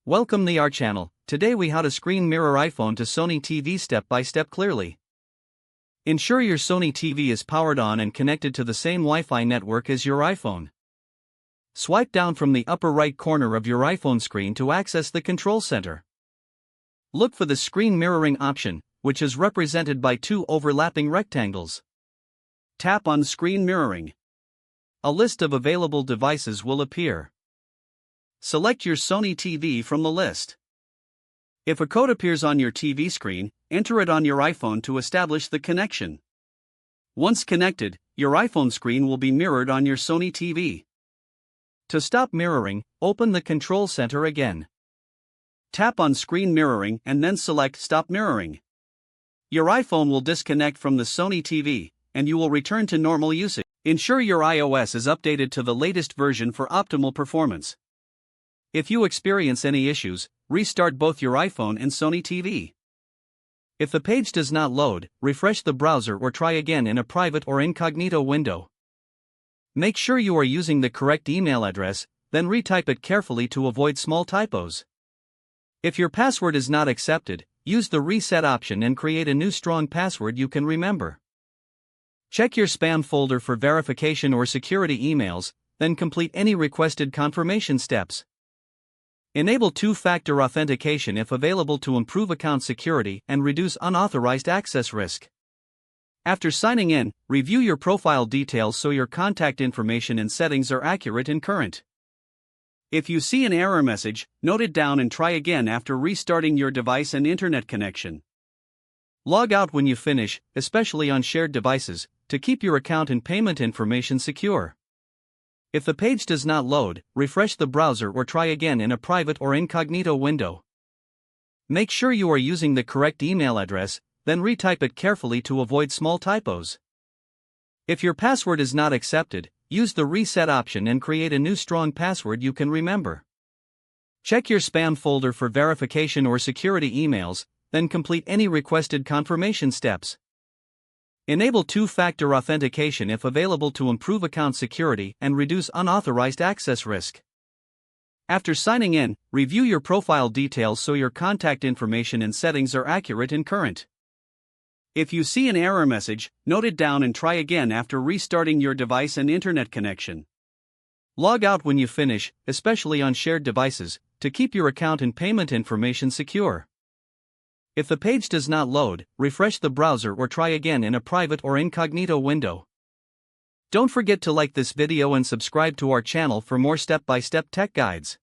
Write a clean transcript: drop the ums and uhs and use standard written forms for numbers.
Welcome to our channel. Today we how to screen mirror iPhone to Sony TV step by step clearly. Ensure your Sony TV is powered on and connected to the same Wi-Fi network as your iPhone. Swipe down from the upper right corner of your iPhone screen to access the control center. Look for the screen mirroring option, which is represented by two overlapping rectangles. Tap on screen mirroring. A list of available devices will appear. Select your Sony TV from the list. If a code appears on your TV screen, enter it on your iPhone to establish the connection. Once connected, your iPhone screen will be mirrored on your Sony TV. To stop mirroring, open the control center again. Tap on screen mirroring and then select Stop Mirroring. Your iPhone will disconnect from the Sony TV, and you will return to normal usage. Ensure your iOS is updated to the latest version for optimal performance. If you experience any issues, restart both your iPhone and Sony TV. If the page does not load, refresh the browser or try again in a private or incognito window. Make sure you are using the correct email address, then retype it carefully to avoid small typos. If your password is not accepted, use the reset option and create a new strong password you can remember. Check your spam folder for verification or security emails, then complete any requested confirmation steps. Enable two-factor authentication if available to improve account security and reduce unauthorized access risk. After signing in, review your profile details so your contact information and settings are accurate and current. If you see an error message, note it down and try again after restarting your device and internet connection. Log out when you finish, especially on shared devices, to keep your account and payment information secure. If the page does not load, refresh the browser or try again in a private or incognito window. Make sure you are using the correct email address, then retype it carefully to avoid small typos. If your password is not accepted, use the reset option and create a new strong password you can remember. Check your spam folder for verification or security emails, then complete any requested confirmation steps. Enable two-factor authentication if available to improve account security and reduce unauthorized access risk. After signing in, review your profile details so your contact information and settings are accurate and current. If you see an error message, note it down and try again after restarting your device and internet connection. Log out when you finish, especially on shared devices, to keep your account and payment information secure. If the page does not load, refresh the browser or try again in a private or incognito window. Don't forget to like this video and subscribe to our channel for more step-by-step tech guides.